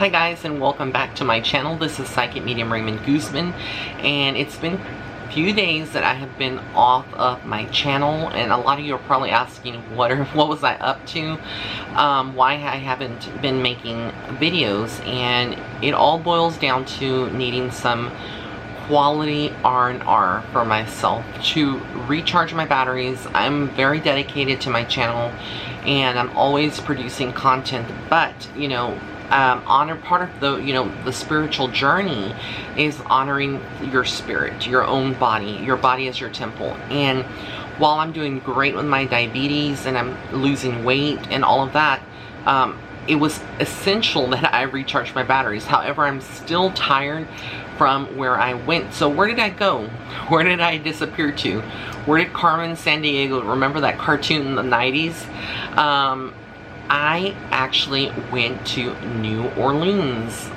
Hi guys, and welcome back to my channel. This is Psychic Medium Raymond Guzman, and it's been a few days that I have been off of my channel, and a lot of you are probably asking what was I up to, why I haven't been making videos, and it all boils down to needing some quality R&R for myself to recharge my batteries. I'm very dedicated to my channel, and I'm always producing content, but you know, part of the spiritual journey is honoring your spirit, your own body. Your body is your temple. And while I'm doing great with my diabetes and I'm losing weight and all of that, it was essential that I recharge my batteries. However, I'm still tired from where I went. So where did I go? Where did I disappear to? Where did Carmen Sandiego, remember that cartoon in the 90s? I actually went to New Orleans.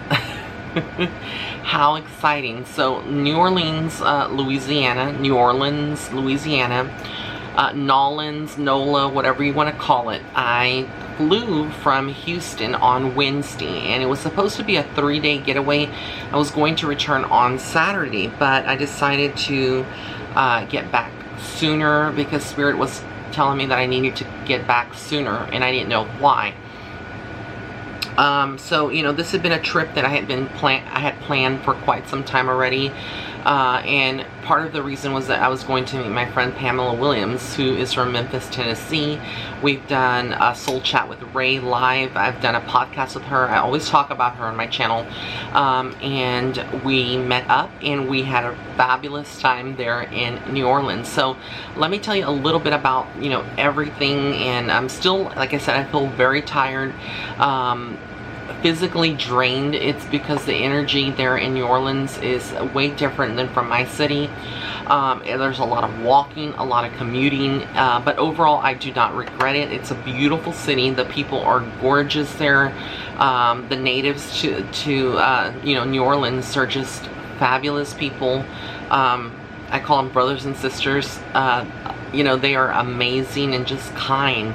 How exciting. So New Orleans, Louisiana, Nolans, NOLA, whatever you want to call it. I flew from Houston on Wednesday, and it was supposed to be a 3-day getaway. I was going to return on Saturday, but I decided to get back sooner because Spirit was telling me that I needed to get back sooner, and I didn't know why. So you know, this had been a trip that I had planned for quite some time already, and part of the reason was that I was going to meet my friend Pamela Williams, who is from Memphis, Tennessee. We've done a Soul Chat with Ray live. I've done a podcast with her. I always talk about her on my channel, and we met up and we had a fabulous time there in New Orleans. So let me tell you a little bit about, you know, everything. And I'm still, like I said, I feel very tired, physically drained. It's because the energy there in New Orleans is way different than from my city. There's a lot of walking, a lot of commuting, but overall I do not regret it. It's a beautiful city. The people are gorgeous there. The natives to you know, New Orleans are just fabulous people. I call them brothers and sisters. You know, they are amazing and just kind.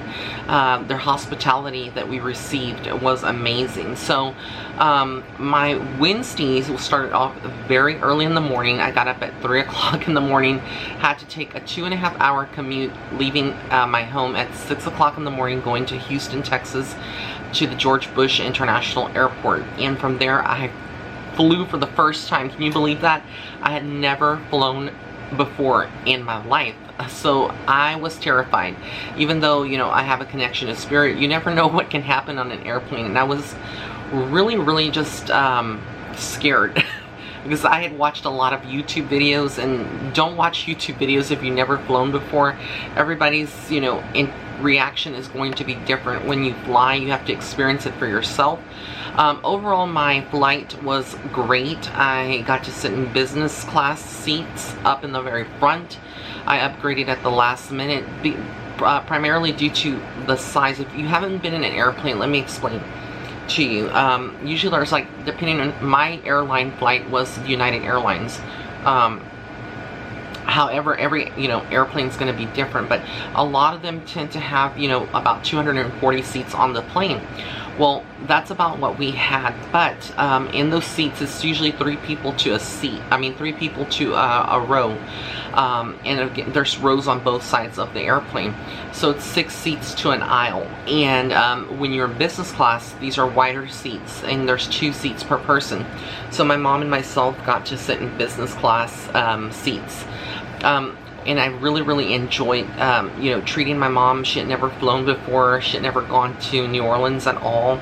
Their hospitality that we received was amazing. So my Wednesdays started off very early in the morning. I got up at 3 o'clock in the morning, had to take a 2.5-hour commute, leaving my home at 6 o'clock in the morning, going to Houston, Texas, to the George Bush International Airport. And from there I flew for the first time. Can you believe that? I had never flown before in my life. So I was terrified. Even though, you know, I have a connection to spirit, you never know what can happen on an airplane. And I was really just scared because I had watched a lot of YouTube videos, and don't watch YouTube videos if you've never flown before. Everybody's, you know, reaction is going to be different. When you fly, you have to experience it for yourself. Overall, my flight was great. I got to sit in business class seats up in the very front. I upgraded at the last minute, primarily due to the size. If you haven't been in an airplane, let me explain to you. Usually there's, like, depending on, my airline flight was United Airlines. However, every, you know, airplane's going to be different, but a lot of them tend to have, you know, about 240 seats on the plane. Well, that's about what we had, but in those seats, it's usually 3 people to a seat. I mean, 3 people to a row. And again, there's rows on both sides of the airplane. So it's 6 seats to an aisle. And when you're in business class, these are wider seats, and there's 2 seats per person. So my mom and myself got to sit in business class seats. And I really enjoyed, you know, treating my mom. She had never flown before. She had never gone to New Orleans at all,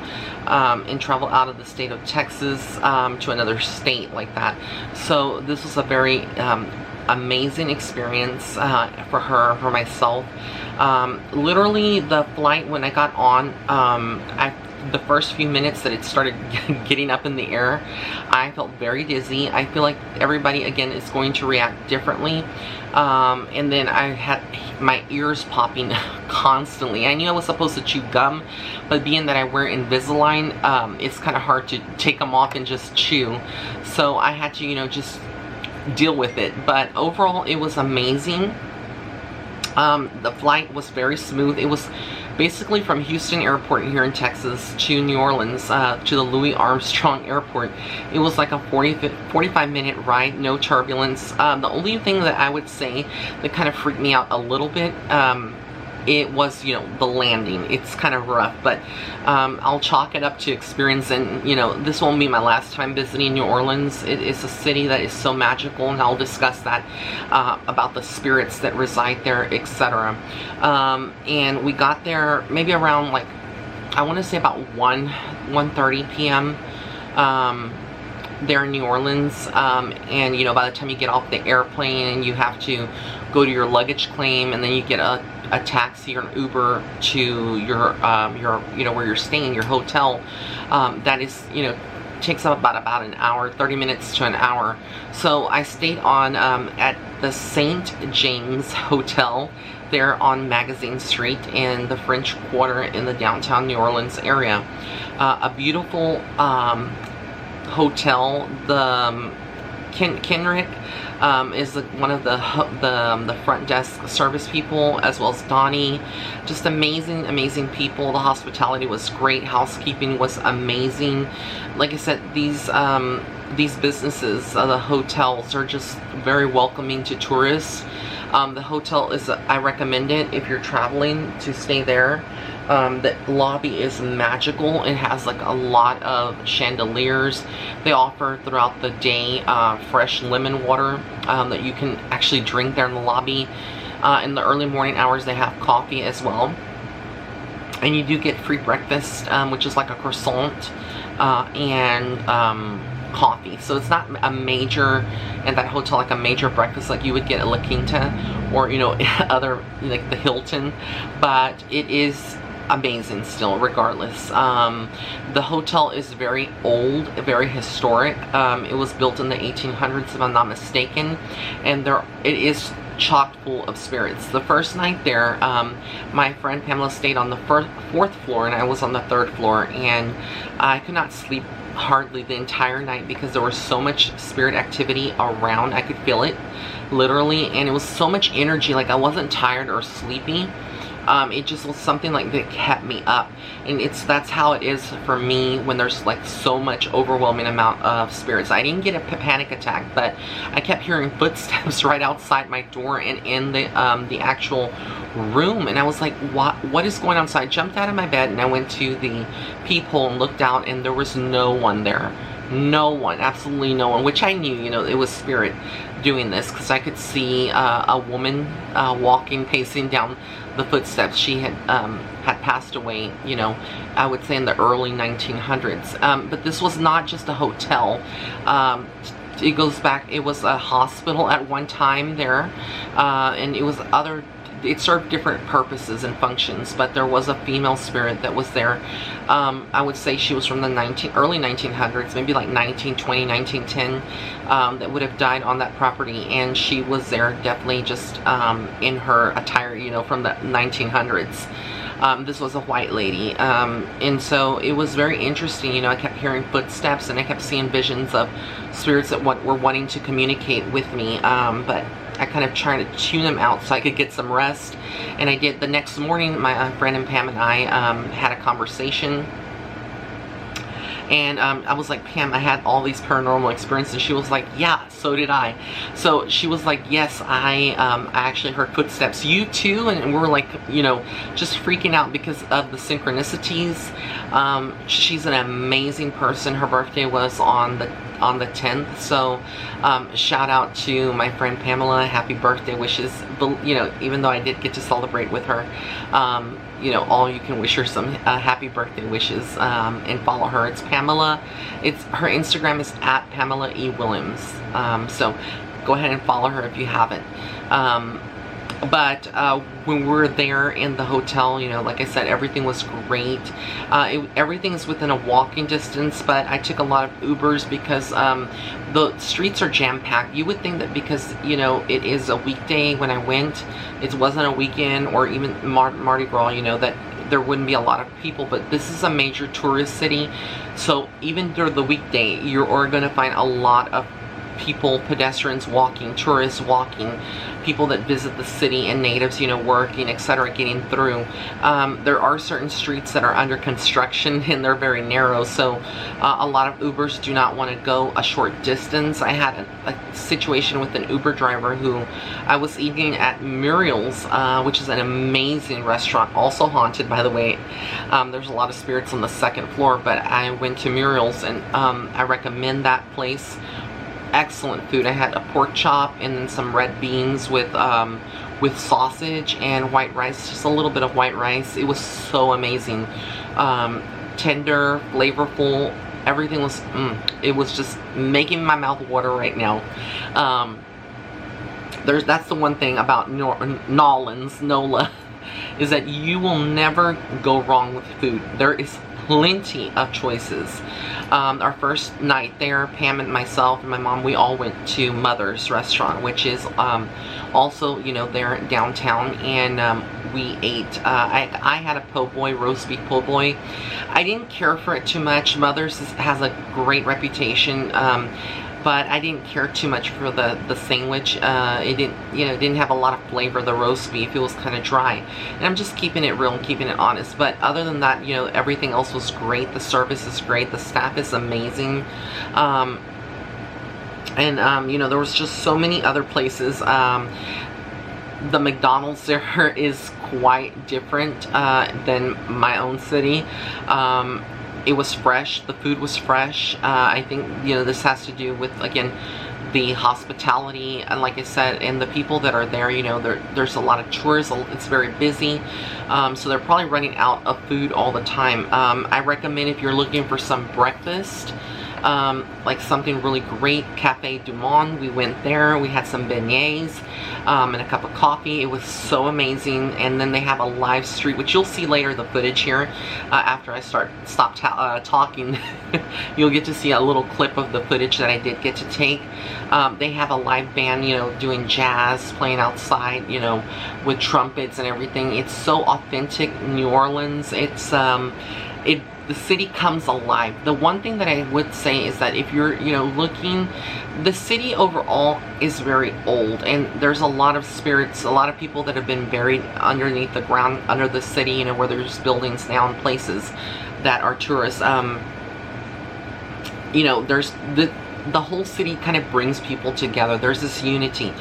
and traveled out of the state of Texas to another state like that. So this was a very amazing experience for her, for myself. Literally, the flight, when I got on, the first few minutes that it started getting up in the air, I felt very dizzy. I feel like everybody, again, is going to react differently. And then I had my ears popping constantly. I knew I was supposed to chew gum, but being that I wear Invisalign, it's kind of hard to take them off and just chew. So I had to, you know, just deal with it. But overall, it was amazing. The flight was very smooth. It was basically from Houston Airport here in Texas to New Orleans, to the Louis Armstrong Airport. It was like a 45-minute ride, no turbulence. The only thing that I would say that kind of freaked me out a little bit, it was, you know, the landing. It's kind of rough, but I'll chalk it up to experience, and, you know, this won't be my last time visiting New Orleans. It is a city that is so magical, and I'll discuss that about the spirits that reside there, etc. And we got there maybe around, like, I want to say about 1:30 p.m. There in New Orleans, and, you know, by the time you get off the airplane, you have to go to your luggage claim, and then you get a taxi or an Uber to your you know, where you're staying, your hotel. That is, you know, takes up about an hour, 30 minutes to an hour. So I stayed on at the St. James Hotel there on Magazine Street in the French Quarter in the downtown New Orleans area. A beautiful hotel. The Kenrick is one of the front desk service people, as well as Donnie. Just amazing people. The hospitality was great. Housekeeping was amazing. Like I said, these businesses, the hotels, are just very welcoming to tourists. The hotel is, I recommend it if you're traveling to stay there. The lobby is magical. It has like a lot of chandeliers. They offer throughout the day fresh lemon water that you can actually drink there in the lobby. In the early morning hours they have coffee as well. And you do get free breakfast, which is like a croissant and coffee. So it's not a major, in that hotel, like a major breakfast like you would get at La Quinta or, you know, other, like the Hilton, but it is amazing still, regardless. The hotel is very old, very historic. It was built in the 1800s, if I'm not mistaken, and it is chock full of spirits. The first night there, my friend Pamela stayed on the fourth floor, and I was on the third floor, and I could not sleep hardly the entire night because there was so much spirit activity around. I could feel it, literally, and it was so much energy. Like, I wasn't tired or sleepy. It just was something like that kept me up, and that's how it is for me when there's like so much overwhelming amount of spirits. I didn't get a panic attack, but I kept hearing footsteps right outside my door and in the actual room, and I was like, what is going on? So I jumped out of my bed and I went to the peephole and looked out, and there was no one there. No one, absolutely no one, which I knew, you know, it was spirit doing this, because I could see a woman walking, pacing down the footsteps. She had passed away, you know, I would say in the early 1900s. But this was not just a hotel. It goes back, it was a hospital at one time there, and it served different purposes and functions, but there was a female spirit that was there. I would say she was from the early 1900s, maybe like 1920, 1910, that would have died on that property, and she was there definitely just in her attire, you know, from the 1900s. This was a white lady, and so it was very interesting. You know, I kept hearing footsteps, and I kept seeing visions of spirits that were wanting to communicate with me, but I kind of tried to tune them out so I could get some rest, and I did. The next morning, my friend and Pam and I had a conversation, and I was like, Pam, I had all these paranormal experiences, and she was like, yeah, so did I. So she was like, yes, I actually heard footsteps. You too? And we were like, you know, just freaking out because of the synchronicities. She's an amazing person. Her birthday was on the 10th, so shout out to my friend Pamela. Happy birthday wishes. You know, even though I did get to celebrate with her, you know, all you can wish her some happy birthday wishes, and follow her. It's Pamela. Her Instagram is at Pamela E. Williams. So go ahead and follow her if you haven't. But when we were there in the hotel, you know, like I said, everything was great. Everything is within a walking distance, but I took a lot of Ubers because the streets are jam-packed. You would think that because, you know, it is a weekday when I went, it wasn't a weekend or even Mardi Gras, you know, that there wouldn't be a lot of people, but this is a major tourist city, so even during the weekday, you're going to find a lot of people, pedestrians walking, tourists walking, people that visit the city, and natives, you know, working, etc., getting through. There are certain streets that are under construction and they're very narrow, so a lot of Ubers do not want to go a short distance. I had a situation with an Uber driver who I was eating at Muriel's, which is an amazing restaurant, also haunted, by the way. There's a lot of spirits on the second floor, but I went to Muriel's, and I recommend that place. Excellent food. I had a pork chop and then some red beans with sausage and white rice, just a little bit of white rice. It was so amazing. Tender, flavorful, everything was, it was just making my mouth water right now. That's the one thing about NOLA, is that you will never go wrong with food. There is plenty of choices. Our first night there, Pam and myself and my mom, we all went to Mother's restaurant, which is also, you know, there downtown, and we ate, I had a po' boy, roast beef po' boy. I didn't care for it too much. Mother's has a great reputation, but I didn't care too much for the sandwich. It didn't, you know, it didn't have a lot of flavor. The roast beef, it was kind of dry. And I'm just keeping it real and keeping it honest. But other than that, you know, everything else was great. The service is great. The staff is amazing. You know, there was just so many other places. The McDonald's there is quite different than my own city. It was fresh. The food was fresh. I think, you know, this has to do with, again, the hospitality, and like I said, and the people that are there. You know, there's a lot of tourists. It's very busy, so they're probably running out of food all the time. I recommend, if you're looking for some breakfast, like something really great, Cafe Du Monde. We went there. We had some beignets and a cup of coffee. It was so amazing. And then they have a live street, which you'll see later, the footage here, after I stop talking. You'll get to see a little clip of the footage that I did get to take. They have a live band, you know, doing jazz, playing outside, you know, with trumpets and everything. It's so authentic New Orleans. It's the city comes alive. The one thing that I would say is that if you're, you know, looking, the city overall is very old, and there's a lot of spirits, a lot of people that have been buried underneath the ground, under the city, you know, where there's buildings now and places that are tourists. You know, there's the whole city kind of brings people together. There's this unity.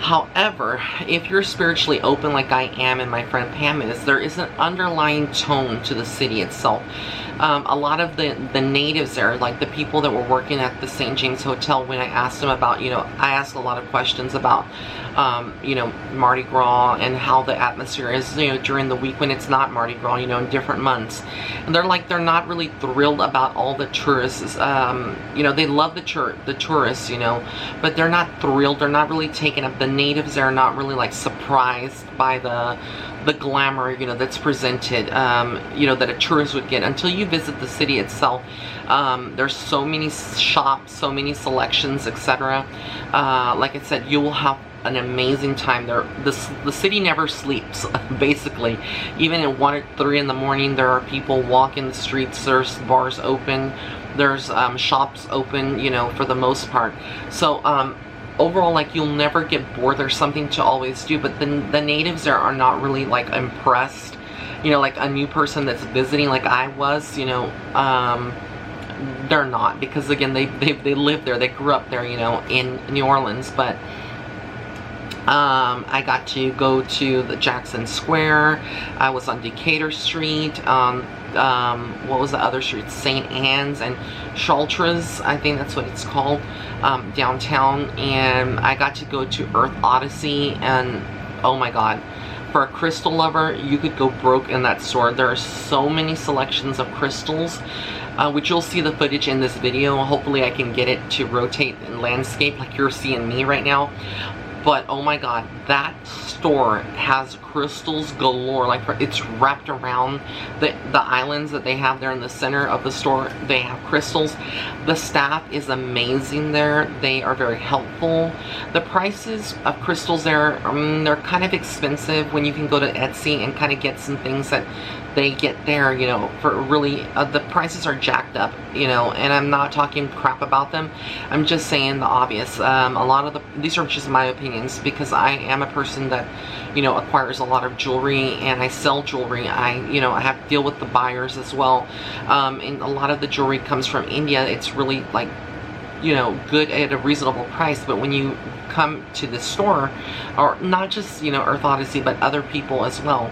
However, if you're spiritually open like I am and my friend Pam is, there is an underlying tone to the city itself. A lot of the natives there, like the people that were working at the St. James Hotel, when I asked them about, you know, I asked a lot of questions about, you know, Mardi Gras and how the atmosphere is, you know, during the week when it's not Mardi Gras, you know, in different months. And they're like, they're not really thrilled about all the tourists. You know, they love the tourists, you know, but they're not thrilled. They're not really taken up. The natives are not really like surprised by the glamour, you know, that's presented, you know, that a tourist would get until you visit the city itself. There's so many shops, so many selections, etc. Like I said, you will have an amazing time there. The city never sleeps, basically. Even at 1 or 3 in the morning, there are people walking the streets. There's bars open. There's shops open, you know, for the most part. So overall, like, you'll never get bored. There's something to always do. But the natives there are not really like impressed, you know, like a new person that's visiting like I was, you know. They're not, because again, they live there, they grew up there, you know, in New Orleans. But I got to go to the Jackson Square. I was on Decatur Street. What was the other street? St. Anne's and Chartres, I think that's what it's called, downtown. And I got to go to Earth Odyssey, and oh my god, for a crystal lover, you could go broke in that store. There are so many selections of crystals, which you'll see the footage in this video. Hopefully I can get it to rotate in landscape like you're seeing me right now. But oh my god, that store has crystals galore. Like, it's wrapped around the islands that they have there in the center of the store. They have crystals. The staff is amazing there. They are very helpful. The prices of crystals there, they're kind of expensive when you can go to Etsy and kind of get some things that they get there, you know, for really, the prices are jacked up, you know, and I'm not talking crap about them. I'm just saying the obvious. A lot of these are just my opinions, because I am a person that, you know, acquires a lot of jewelry, and I sell jewelry. You know, I have to deal with the buyers as well, and a lot of the jewelry comes from India. It's really, like, you know, good at a reasonable price. But when you come to the store, or not just, you know, Earth Odyssey, but other people as well,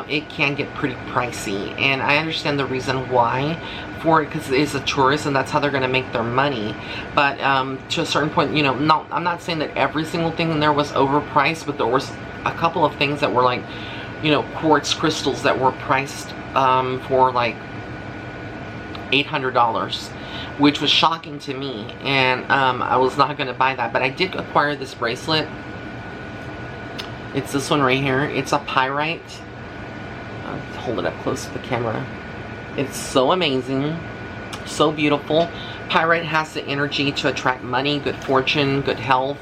it can get pretty pricey, and I understand the reason why for it, because it's a tourist and that's how they're going to make their money. But to a certain point, you know, no, I'm not saying that every single thing in there was overpriced, but there was a couple of things that were, like, you know, quartz crystals that were priced for like $800, which was shocking to me, and I was not going to buy that. But I did acquire this bracelet. It's this one right here. It's a pyrite. I'll hold it up close to the camera. It's so amazing, so beautiful. Pyrite has the energy to attract money, good fortune, good health.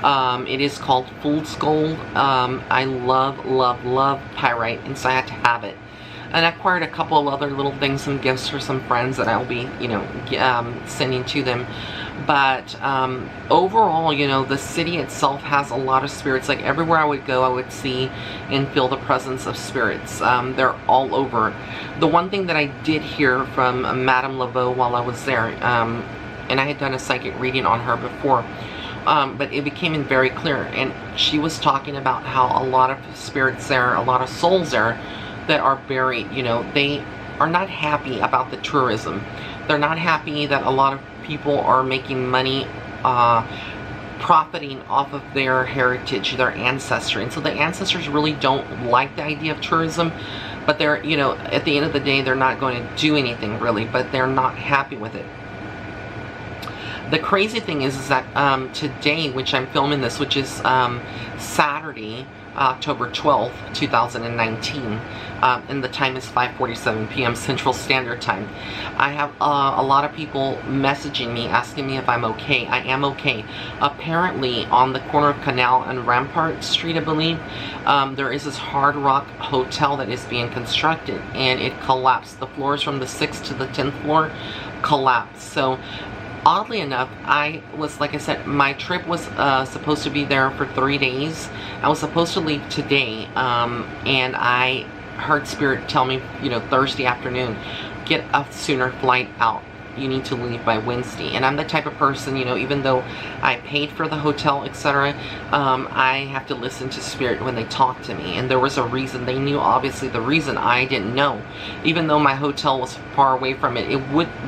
It is called fool's gold. I love, love, love pyrite, and so I had to have it. And I acquired a couple of other little things, some gifts for some friends that I'll be, you know, sending to them. But overall, you know, the city itself has a lot of spirits. Like, everywhere I would go, I would see and feel the presence of spirits. They're all over. The one thing that I did hear from Madame Laveau while I was there, and I had done a psychic reading on her before, but it became very clear, and she was talking about how a lot of spirits there, a lot of souls there that are buried, you know, they are not happy about the tourism. They're not happy that a lot of people are making money profiting off of their heritage, their ancestry. And so the ancestors really don't like the idea of tourism, but they're, you know, at the end of the day, they're not going to do anything really, but they're not happy with it. The crazy thing is that today, which I'm filming this, which is Saturday, October 12th, 2019, and the time is 5:47 p.m. Central Standard Time. I have a lot of people messaging me, asking me if I'm okay. I am okay. Apparently, on the corner of Canal and Rampart Street, I believe, there is this Hard Rock hotel that is being constructed, and it collapsed. The floors from the 6th to the 10th floor collapsed. So, oddly enough, I was, like I said, my trip was supposed to be there for 3 days. I was supposed to leave today, and I heard Spirit tell me, you know, Thursday afternoon, get a sooner flight out. You need to leave by Wednesday. And I'm the type of person, you know, even though I paid for the hotel, etc., I have to listen to Spirit when they talk to me. And there was a reason. They knew, obviously, the reason. I didn't know. Even though my hotel was far away from it,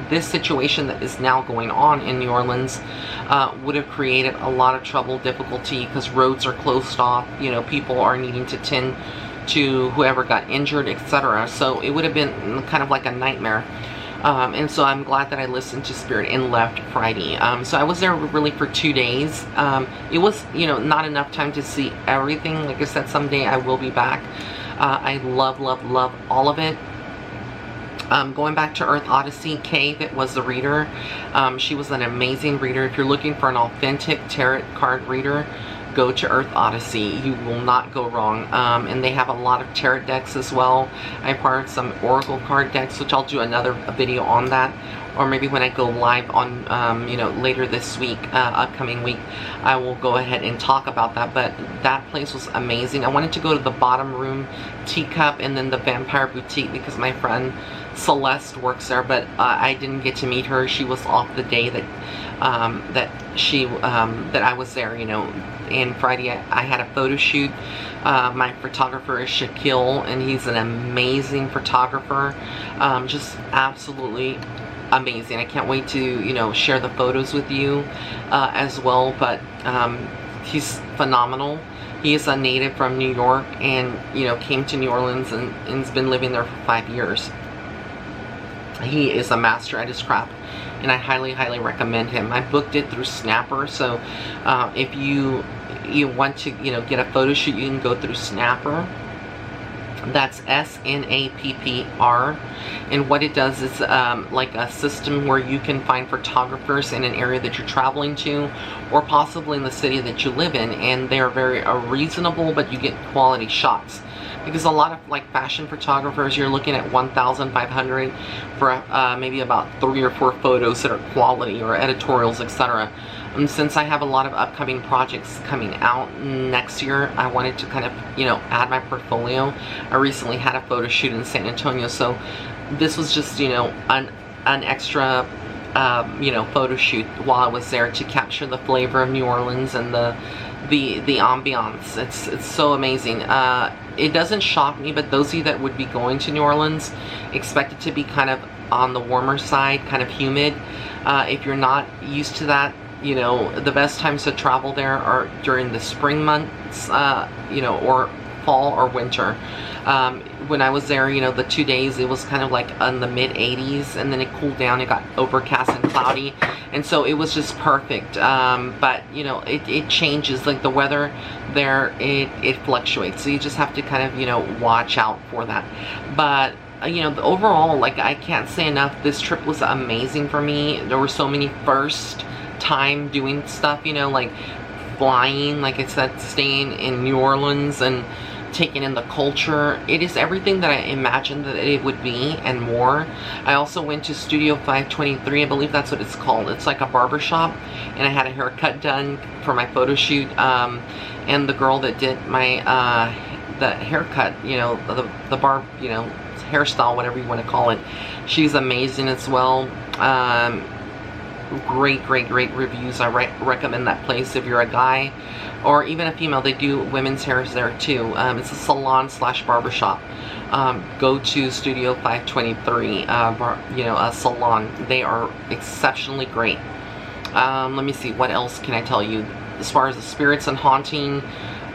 this situation that is now going on in New Orleans would have created a lot of trouble, difficulty, because roads are closed off. You know, people are needing to tend to whoever got injured, etc. So it would have been kind of like a nightmare. And so I'm glad that I listened to Spirit and left Friday. So I was there really for 2 days. It was, you know, not enough time to see everything. Like I said, someday I will be back. I love, love, love all of it. Going back to Earth Odyssey, Kay, that was the reader. She was an amazing reader. If you're looking for an authentic tarot card reader, go to Earth Odyssey. You will not go wrong. And they have a lot of tarot decks as well. I acquired some oracle card decks, which I'll do another video on that. Or maybe when I go live on, you know, later this week, upcoming week, I will go ahead and talk about that. But that place was amazing. I wanted to go to the bottom room, Teacup, and then the Vampire Boutique, because my friend Celeste works there, but I didn't get to meet her. She was off the day that that I was there, you know. And Friday I had a photo shoot. My photographer is Shaquille, and he's an amazing photographer. Just absolutely amazing. I can't wait to, you know, share the photos with you as well. But he's phenomenal. He is a native from New York, and, you know, came to New Orleans and has been living there for 5 years. He is a master at his craft. and I highly recommend him. I booked it through Snapper, so if you want to, you know, get a photo shoot, you can go through Snapper. That's SNAPPR, and what it does is like a system where you can find photographers in an area that you're traveling to, or possibly in the city that you live in, and they're very reasonable, but you get quality shots. Because a lot of like fashion photographers, you're looking at 1,500 for maybe about 3 or 4 photos that are quality, or editorials, etc. And since I have a lot of upcoming projects coming out next year, I wanted to kind of, you know, add my portfolio. I recently had a photo shoot in San Antonio, so this was just, you know, an extra you know, photo shoot while I was there to capture the flavor of New Orleans and the ambiance. It's so amazing. It doesn't shock me, but those of you that would be going to New Orleans, expect it to be kind of on the warmer side, kind of humid. If you're not used to that, you know, the best times to travel there are during the spring months, you know, or fall or winter. When I was there, you know, the 2 days, it was kind of like in the mid 80s, and then it cooled down, it got overcast and cloudy, and so it was just perfect. But you know, it changes, like the weather there, it fluctuates, so you just have to kind of, you know, watch out for that. But you know, overall, like, I can't say enough, this trip was amazing for me. There were so many first time doing stuff, you know, like flying, like I said, staying in New Orleans and taking in the culture. It is everything that I imagined that it would be and more. I also went to Studio 523, I believe that's what it's called. It's like a barber shop, and I had a haircut done for my photo shoot, and the girl that did my the haircut, you know, the barb, you know, hairstyle, whatever you want to call it, she's amazing as well. Great reviews. I recommend that place if you're a guy or even a female. They do women's hairs there too. It's a salon slash barbershop. Go to Studio 523, you know, a salon. They are exceptionally great. Let me see, what else can I tell you as far as the spirits and haunting.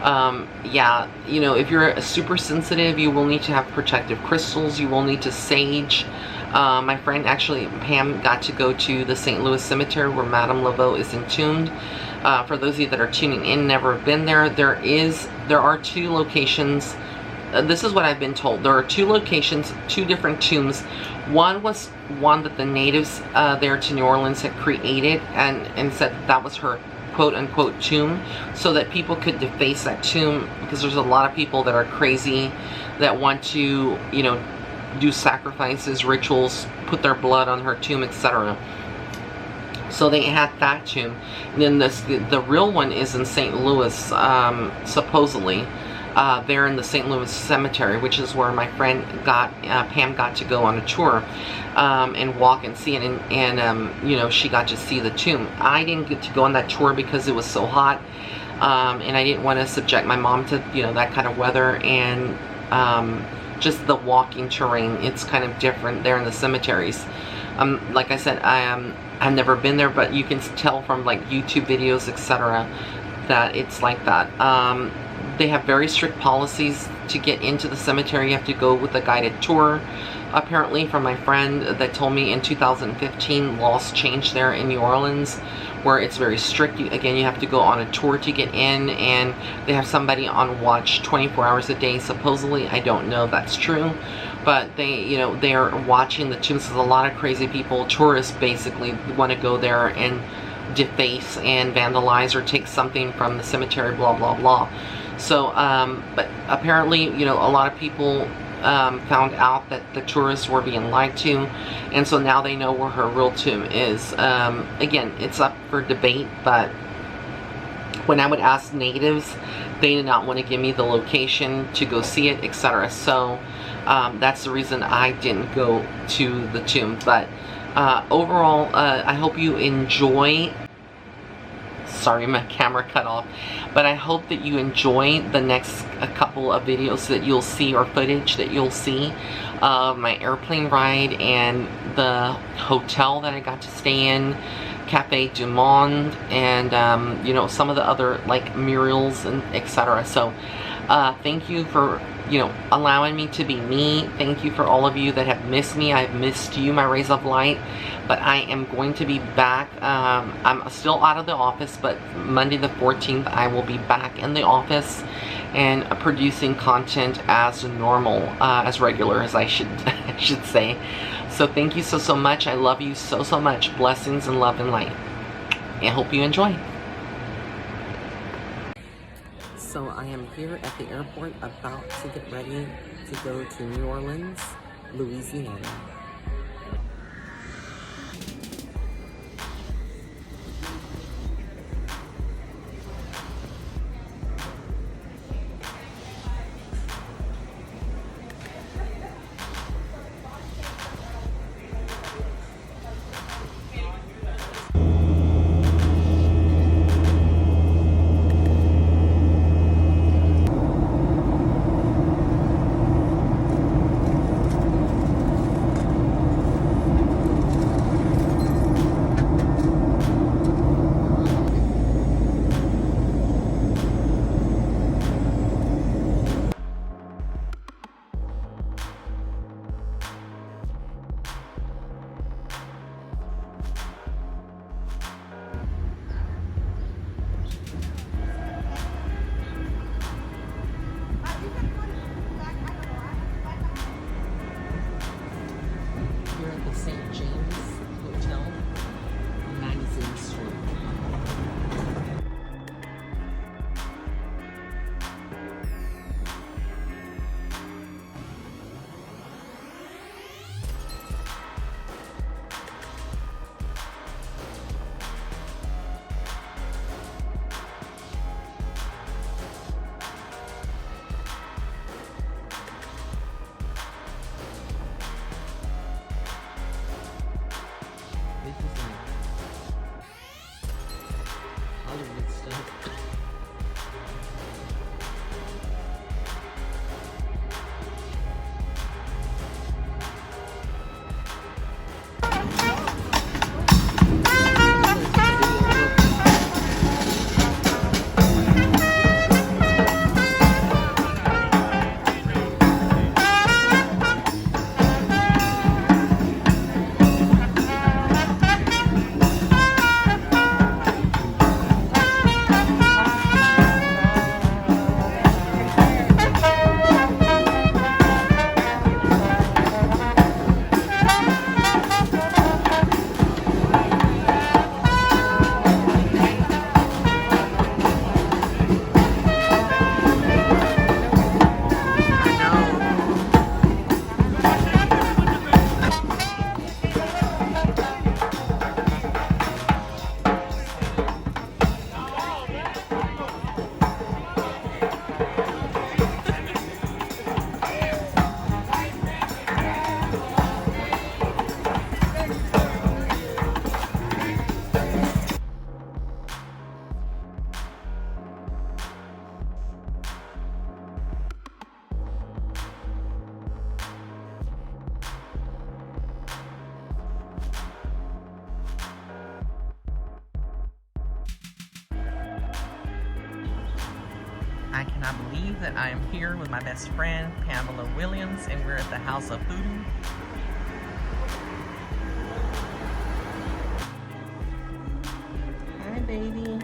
Yeah, you know, if you're super sensitive, you will need to have protective crystals. You will need to sage. My friend, actually, Pam, got to go to the St. Louis Cemetery where Madame Laveau is entombed. For those of you that are tuning in, never been there, there are 2 locations. This is what I've been told. There are 2 locations, 2 different tombs. One was one that the natives there to New Orleans had created and said that was her quote-unquote tomb, so that people could deface that tomb, because there's a lot of people that are crazy that want to, you know, do sacrifices, rituals, put their blood on her tomb, etc. So they had that tomb. And then the real one is in St. Louis, supposedly. There in the St. Louis Cemetery, which is where my friend Pam got to go on a tour and walk and see it, and you know, she got to see the tomb. I didn't get to go on that tour because it was so hot, and I didn't want to subject my mom to, you know, that kind of weather, and just the walking terrain. It's kind of different there in the cemeteries. Like I said, I've never been there, but you can tell from like YouTube videos, etc., that it's like that. They have very strict policies to get into the cemetery. You have to go with a guided tour. Apparently, from my friend that told me in 2015, laws changed there in New Orleans, where it's very strict. Again, you have to go on a tour to get in, and they have somebody on watch 24 hours a day, supposedly. I don't know if that's true, but they, you know, they are watching the tombs. There's a lot of crazy people, tourists basically, want to go there and deface and vandalize or take something from the cemetery, blah blah blah. So but apparently, you know, a lot of people found out that the tourists were being lied to, and so now they know where her real tomb is. Again, it's up for debate, but when I would ask natives, they did not want to give me the location to go see it, etc. So that's the reason I didn't go to the tomb. But overall, I hope you enjoy. Sorry, my camera cut off. But I hope that you enjoy the next couple of videos that you'll see, or footage that you'll see of my airplane ride and the hotel that I got to stay in, Cafe du Monde, and you know, some of the other like murals and etc. So thank you for allowing me to be me. Thank you for all of you that have missed me. I've missed you, my rays of light. But I am going to be back. I'm still out of the office, but Monday the 14th, I will be back in the office and producing content as normal, as regular as I should say. So thank you so much. I love you so much. Blessings and love and light. I hope you enjoy. So I am here at the airport about to get ready to go to New Orleans, Louisiana. I cannot believe that I am here with my best friend, Pamela Williams, and we're at the House of Hoodoo. Hi, baby.